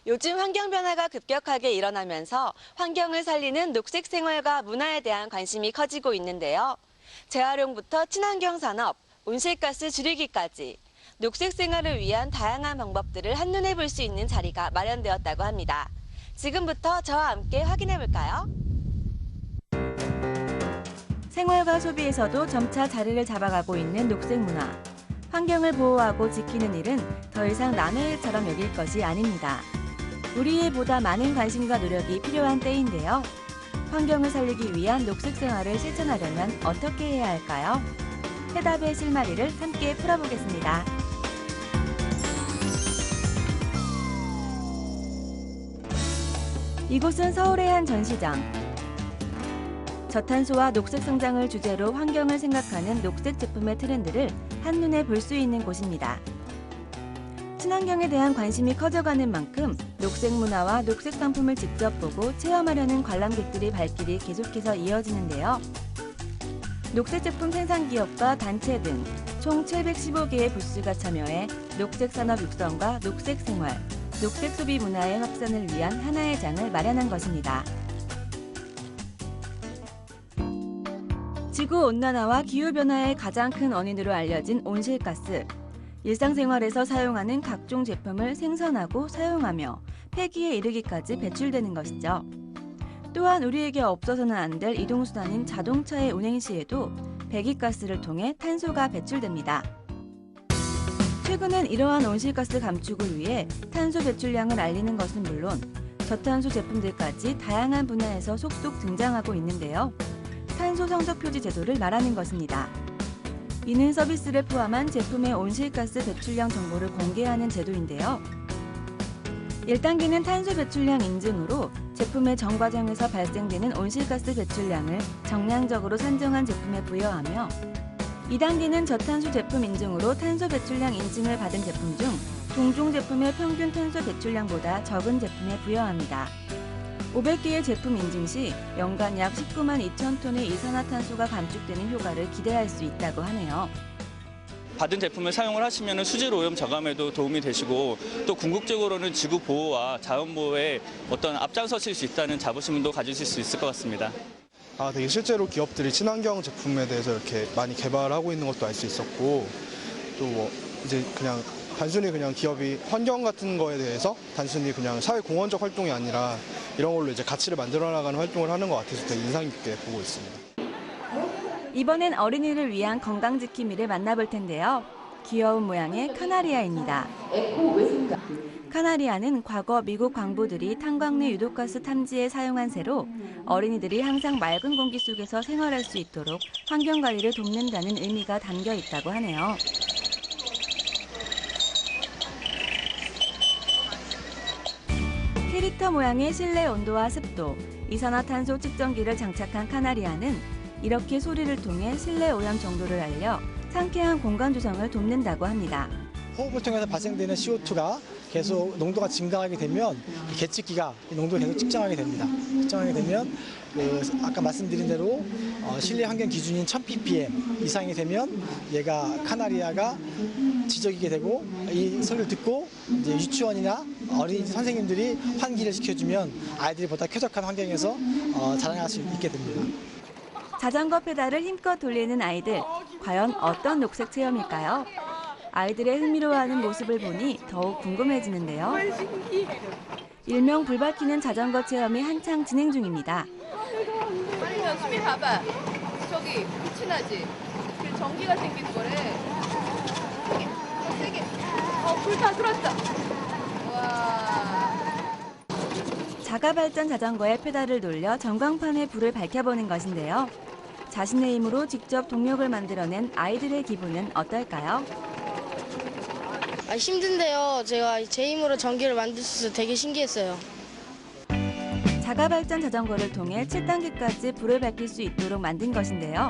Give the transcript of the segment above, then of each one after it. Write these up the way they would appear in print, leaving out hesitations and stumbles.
요즘 환경 변화가 급격하게 일어나면서 환경을 살리는 녹색 생활과 문화에 대한 관심이 커지고 있는데요. 재활용부터 친환경 산업, 온실가스 줄이기까지 녹색 생활을 위한 다양한 방법들을 한눈에 볼 수 있는 자리가 마련되었다고 합니다. 지금부터 저와 함께 확인해 볼까요? 생활과 소비에서도 점차 자리를 잡아가고 있는 녹색 문화. 환경을 보호하고 지키는 일은 더 이상 남의 일처럼 여길 것이 아닙니다. 우리의 보다 많은 관심과 노력이 필요한 때인데요. 환경을 살리기 위한 녹색 생활을 실천하려면 어떻게 해야 할까요? 해답의 실마리를 함께 풀어보겠습니다. 이곳은 서울의 한 전시장. 저탄소와 녹색 성장을 주제로 환경을 생각하는 녹색 제품의 트렌드를 한눈에 볼 수 있는 곳입니다. 친환경에 대한 관심이 커져가는 만큼 녹색 문화와 녹색 상품을 직접 보고 체험하려는 관람객들의 발길이 계속해서 이어지는데요. 녹색 제품 생산 기업과 단체 등 총 715개의 부스가 참여해 녹색 산업 육성과 녹색 생활, 녹색 소비 문화의 확산을 위한 하나의 장을 마련한 것입니다. 지구온난화와 기후변화의 가장 큰 원인으로 알려진 온실가스. 일상생활에서 사용하는 각종 제품을 생산하고 사용하며 폐기에 이르기까지 배출되는 것이죠. 또한 우리에게 없어서는 안 될 이동수단인 자동차의 운행 시에도 배기가스를 통해 탄소가 배출됩니다. 최근엔 이러한 온실가스 감축을 위해 탄소 배출량을 알리는 것은 물론 저탄소 제품들까지 다양한 분야에서 속속 등장하고 있는데요. 탄소 성적 표지 제도를 말하는 것입니다. 이는 서비스를 포함한 제품의 온실가스 배출량 정보를 공개하는 제도인데요. 1단계는 탄소 배출량 인증으로 제품의 전 과정에서 발생되는 온실가스 배출량을 정량적으로 산정한 제품에 부여하며 2단계는 저탄소 제품 인증으로 탄소 배출량 인증을 받은 제품 중 동종 제품의 평균 탄소 배출량보다 적은 제품에 부여합니다. 500개의 제품 인증 시 연간 약 19만 2천 톤의 이산화탄소가 감축되는 효과를 기대할 수 있다고 하네요. 받은 제품을 사용을 하시면 수질 오염 저감에도 도움이 되시고 또 궁극적으로는 지구 보호와 자원 보호에 어떤 앞장서실 수 있다는 자부심도 가지실 수 있을 것 같습니다. 되게 실제로 기업들이 친환경 제품에 대해서 이렇게 많이 개발하고 있는 것도 알 수 있었고 또 이제 단순히 기업이 환경 같은 거에 대해서 단순히 사회 공헌적 활동이 아니라 이런 걸로 이제 가치를 만들어 나가는 활동을 하는 것 같아서 되게 인상 깊게 보고 있습니다. 이번엔 어린이를 위한 건강지킴이를 만나볼 텐데요. 귀여운 모양의 카나리아입니다. 카나리아는 과거 미국 광부들이 탄광내 유독가스 탐지에 사용한 새로 어린이들이 항상 맑은 공기 속에서 생활할 수 있도록 환경관리를 돕는다는 의미가 담겨 있다고 하네요. 캐릭터 모양의 실내 온도와 습도, 이산화탄소 측정기를 장착한 카나리아는 이렇게 소리를 통해 실내 오염 정도를 알려 상쾌한 공간 조성을 돕는다고 합니다. 호흡을 통해서 발생되는 CO2가 계속 농도가 증가하게 되면 계측기가 농도를 계속 측정하게 됩니다. 측정하게 되면 아까 말씀드린 대로 실내 환경 기준인 1000ppm 이상이 되면 얘가 카나리아가 지저귀게 되고 이 소리를 듣고 이제 유치원이나 어린이 선생님들이 환기를 시켜주면 아이들이 보다 쾌적한 환경에서 자라날 수 있게 됩니다. 자전거 페달을 힘껏 돌리는 아이들, 과연 어떤 녹색 체험일까요? 아이들의 흥미로워하는 모습을 보니 더욱 궁금해지는데요. 일명 불 밝히는 자전거 체험이 한창 진행 중입니다. 빨리 수미 봐봐. 저기 빛이 나지? 그 전기가 생기는 거래. 세게. 불 다 들었다. 와. 자가 발전 자전거의 페달을 돌려 전광판에 불을 밝혀보는 것인데요. 자신의 힘으로 직접 동력을 만들어낸 아이들의 기분은 어떨까요? 힘든데요. 제가 제 힘으로 전기를 만들 수 있어서 되게 신기했어요. 자가 발전 자전거를 통해 7단계까지 불을 밝힐 수 있도록 만든 것인데요.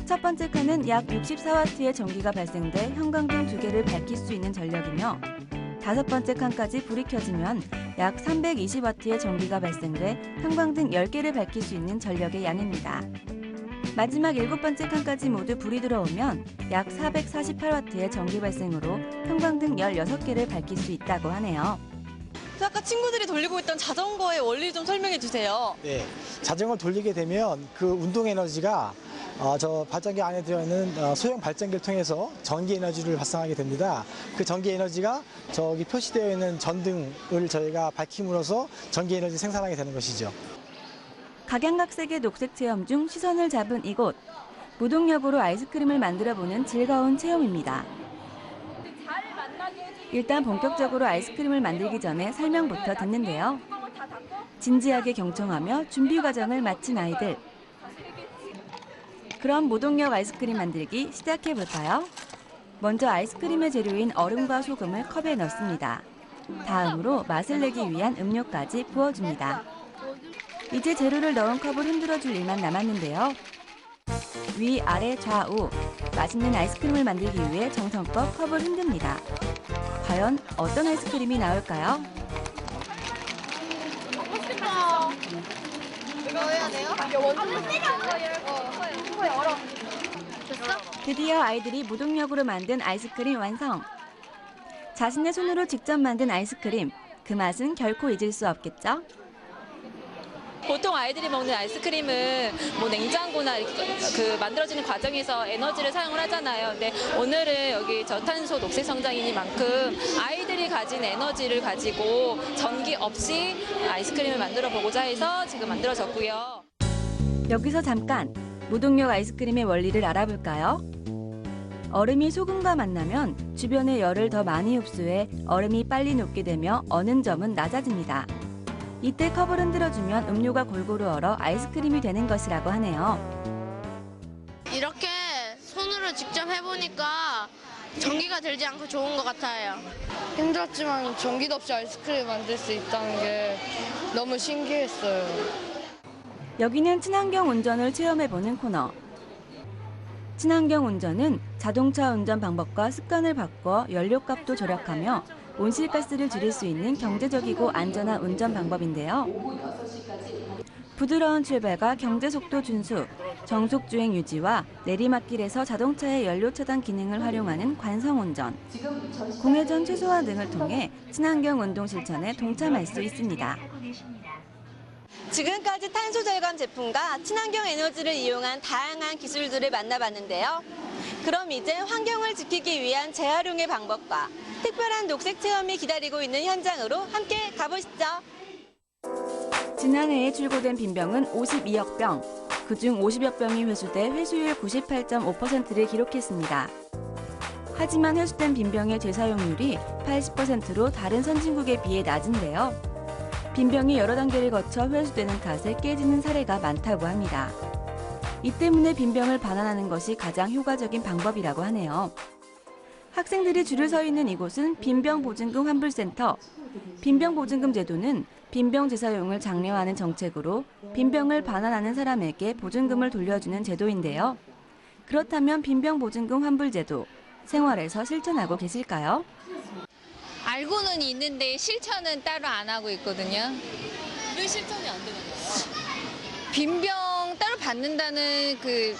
첫 번째 칸은 약 64W의 전기가 발생돼 형광등 2개를 밝힐 수 있는 전력이며 다섯 번째 칸까지 불이 켜지면 약 320W의 전기가 발생돼 형광등 10개를 밝힐 수 있는 전력의 양입니다. 마지막 7번째 칸까지 모두 불이 들어오면 약 448W의 전기 발생으로 형광등 16개를 밝힐 수 있다고 하네요. 아까 친구들이 돌리고 있던 자전거의 원리 좀 설명해 주세요. 네, 자전거를 돌리게 되면 그 운동 에너지가 저 발전기 안에 들어있는 소형 발전기를 통해서 전기 에너지를 발생하게 됩니다. 그 전기 에너지가 저기 표시되어 있는 전등을 저희가 밝힘으로써 전기 에너지 생산하게 되는 것이죠. 각양각색의 녹색 체험 중 시선을 잡은 이곳. 무동력으로 아이스크림을 만들어보는 즐거운 체험입니다. 일단 본격적으로 아이스크림을 만들기 전에 설명부터 듣는데요. 진지하게 경청하며 준비 과정을 마친 아이들. 그럼 무동력 아이스크림 만들기 시작해볼까요? 먼저 아이스크림의 재료인 얼음과 소금을 컵에 넣습니다. 다음으로 맛을 내기 위한 음료까지 부어줍니다. 이제 재료를 넣은 컵을 흔들어줄 일만 남았는데요. 위, 아래, 좌우 맛있는 아이스크림을 만들기 위해 정성껏 컵을 흔듭니다. 과연 어떤 아이스크림이 나올까요? 이거 해야 돼요? 드디어 아이들이 무동력으로 만든 아이스크림 완성. 자신의 손으로 직접 만든 아이스크림. 그 맛은 결코 잊을 수 없겠죠? 보통 아이들이 먹는 아이스크림은 뭐 냉장고나 그 만들어지는 과정에서 에너지를 사용을 하잖아요. 근데 오늘은 여기 저탄소 녹색 성장이니만큼 아이들이 가진 에너지를 가지고 전기 없이 아이스크림을 만들어 보고자 해서 지금 만들어졌고요. 여기서 잠깐 무동력 아이스크림의 원리를 알아볼까요? 얼음이 소금과 만나면 주변의 열을 더 많이 흡수해 얼음이 빨리 녹게 되며 어는 점은 낮아집니다. 이때 컵을 흔들어주면 음료가 골고루 얼어 아이스크림이 되는 것이라고 하네요. 이렇게 손으로 직접 해보니까 전기가 들지 않고 좋은 것 같아요. 힘들었지만 전기도 없이 아이스크림 만들 수 있다는 게 너무 신기했어요. 여기는 친환경 운전을 체험해보는 코너. 친환경 운전은 자동차 운전 방법과 습관을 바꿔 연료값도 절약하며 온실가스를 줄일 수 있는 경제적이고 안전한 운전 방법인데요. 부드러운 출발과 경제속도 준수, 정속주행 유지와 내리막길에서 자동차의 연료 차단 기능을 활용하는 관성운전, 공회전 최소화 등을 통해 친환경 운동 실천에 동참할 수 있습니다. 지금까지 탄소 절감 제품과 친환경 에너지를 이용한 다양한 기술들을 만나봤는데요. 그럼 이제 환경을 지키기 위한 재활용의 방법과 특별한 녹색 체험이 기다리고 있는 현장으로 함께 가보시죠. 지난해에 출고된 빈병은 52억 병, 그중 50여 병이 회수돼 회수율 98.5%를 기록했습니다. 하지만 회수된 빈병의 재사용률이 80%로 다른 선진국에 비해 낮은데요. 빈병이 여러 단계를 거쳐 회수되는 탓에 깨지는 사례가 많다고 합니다. 이 때문에 빈병을 반환하는 것이 가장 효과적인 방법이라고 하네요. 학생들이 줄을 서 있는 이곳은 빈병보증금 환불센터. 빈병보증금 제도는 빈병 재사용을 장려하는 정책으로 빈병을 반환하는 사람에게 보증금을 돌려주는 제도인데요. 그렇다면 빈병보증금 환불 제도, 생활에서 실천하고 계실까요? 알고는 있는데 실천은 따로 안 하고 있거든요. 왜 실천이 안 되는 거예요? 빈병 따로 받는다는 그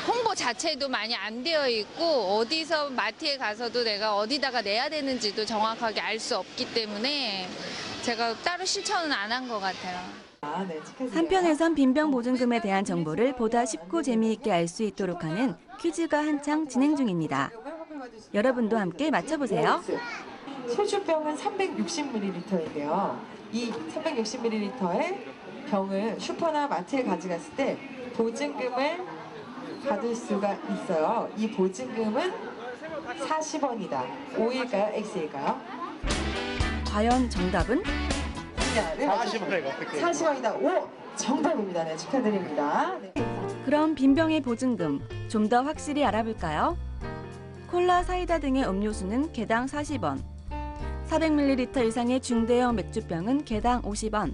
홍보 자체도 많이 안 되어 있고 어디서 마트에 가서도 내가 어디다가 내야 되는지도 정확하게 알 수 없기 때문에 제가 따로 실천은 안 한 것 같아요. 한편에선 빈병 보증금에 대한 정보를 보다 쉽고 재미있게 알 수 있도록 하는 퀴즈가 한창 진행 중입니다. 여러분도 함께 맞춰보세요. 소주병은 360ml인데요. 이 360ml의 병을 슈퍼나 마트에 가져갔을 때 보증금을 받을 수가 있어요. 이 보증금은 40원이다. O일까요? X일까요? 과연 정답은? 40원이다. 오! 정답입니다. 네, 축하드립니다. 네. 그럼 빈병의 보증금 좀 더 확실히 알아볼까요? 콜라, 사이다 등의 음료수는 개당 40원, 400ml 이상의 중대형 맥주병은 개당 50원,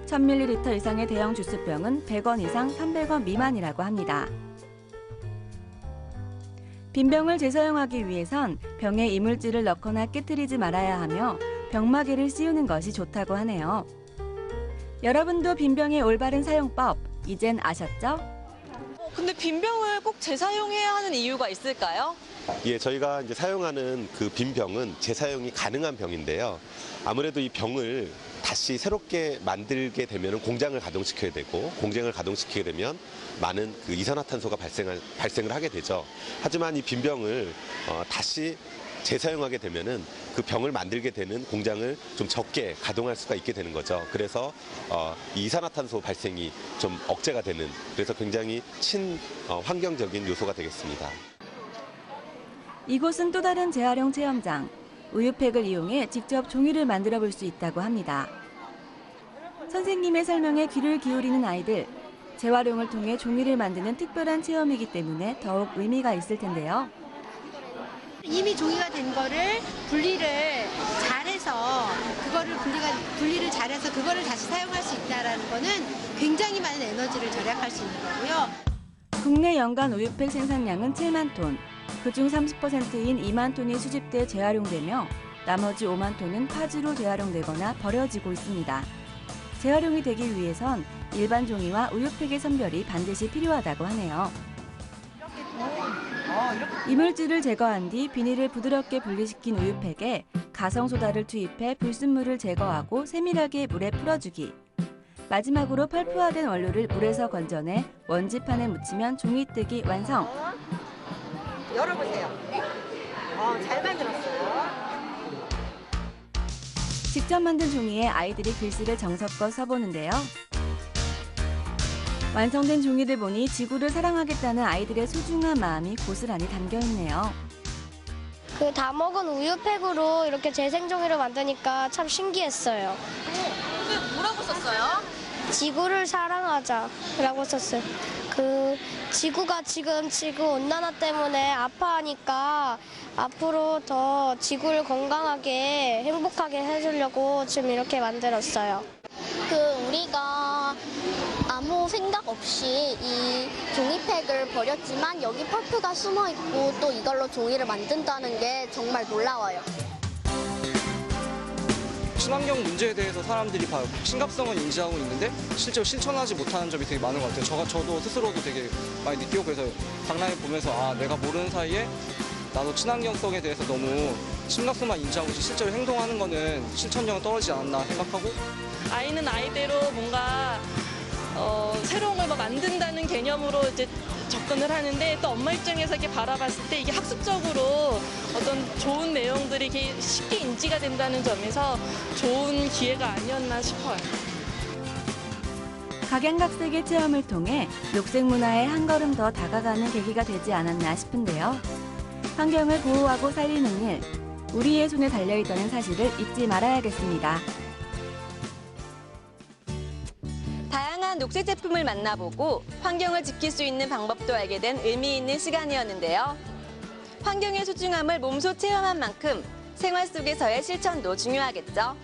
1000ml 이상의 대형 주스병은 100원 이상 300원 미만이라고 합니다. 빈병을 재사용하기 위해선 병에 이물질을 넣거나 깨뜨리지 말아야 하며 병마개를 씌우는 것이 좋다고 하네요. 여러분도 빈병의 올바른 사용법 이젠 아셨죠? 근데 빈병을 꼭 재사용해야 하는 이유가 있을까요? 예, 저희가 이제 사용하는 그 빈 병은 재사용이 가능한 병인데요. 아무래도 이 병을 다시 새롭게 만들게 되면 공장을 가동시켜야 되고, 공장을 가동시키게 되면 많은 그 이산화탄소가 발생을 하게 되죠. 하지만 이 빈 병을 다시 재사용하게 되면은 그 병을 만들게 되는 공장을 좀 적게 가동할 수가 있게 되는 거죠. 그래서 이 이산화탄소 발생이 좀 억제가 되는, 그래서 굉장히 환경적인 요소가 되겠습니다. 이곳은 또 다른 재활용 체험장. 우유팩을 이용해 직접 종이를 만들어 볼 수 있다고 합니다. 선생님의 설명에 귀를 기울이는 아이들. 재활용을 통해 종이를 만드는 특별한 체험이기 때문에 더욱 의미가 있을 텐데요. 이미 종이가 된 거를 분리를 잘해서 분리를 잘해서 그거를 다시 사용할 수 있다라는 거는 굉장히 많은 에너지를 절약할 수 있는 거고요. 국내 연간 우유팩 생산량은 7만 톤. 그중 30%인 2만 톤이 수집돼 재활용되며 나머지 5만 톤은 파지로 재활용되거나 버려지고 있습니다. 재활용이 되기 위해선 일반 종이와 우유팩의 선별이 반드시 필요하다고 하네요. 이물질을 제거한 뒤 비닐을 부드럽게 분리시킨 우유팩에 가성소다를 투입해 불순물을 제거하고 세밀하게 물에 풀어주기. 마지막으로 펄프화된 원료를 물에서 건져내 원지판에 묻히면 종이뜨기 완성. 열어보세요. 잘 만들었어요. 직접 만든 종이에 아이들이 글씨를 정성껏 써보는데요. 완성된 종이를 보니 지구를 사랑하겠다는 아이들의 소중한 마음이 고스란히 담겨있네요. 그 다 먹은 우유팩으로 이렇게 재생종이를 만드니까 참 신기했어요. 근데 뭐라고 썼어요? 지구를 사랑하자라고 썼어요. 그 지구가 지금 지구온난화 때문에 아파하니까 앞으로 더 지구를 건강하게 행복하게 해주려고 지금 이렇게 만들었어요. 우리가 아무 생각 없이 이 종이팩을 버렸지만 여기 펄프가 숨어 있고 또 이걸로 종이를 만든다는 게 정말 놀라워요. 친환경 문제에 대해서 사람들이 심각성은 인지하고 있는데 실제로 실천하지 못하는 점이 되게 많은 것 같아요. 저도 스스로도 되게 많이 느끼고, 그래서 박람회 보면서 내가 모르는 사이에 나도 친환경성에 대해서 너무 심각성만 인지하고 실제로 행동하는 거는 실천력은 떨어지지 않았나 생각하고, 아이는 아이대로 뭔가 새로운 걸 만든다는 개념으로 이제 접근을 하는데, 또 엄마 입장에서 이렇게 바라봤을 때 이게 학습적으로 어떤 좋은 내용들이 이렇게 쉽게 인지가 된다는 점에서 좋은 기회가 아니었나 싶어요. 각양각색의 체험을 통해 녹색 문화에 한 걸음 더 다가가는 계기가 되지 않았나 싶은데요. 환경을 보호하고 살리는 일, 우리의 손에 달려있다는 사실을 잊지 말아야겠습니다. 다양한 녹색 제품을 만나보고 환경을 지킬 수 있는 방법도 알게 된 의미 있는 시간이었는데요. 환경의 소중함을 몸소 체험한 만큼 생활 속에서의 실천도 중요하겠죠.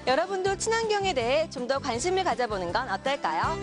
여러분도 친환경에 대해 좀 더 관심을 가져보는 건 어떨까요?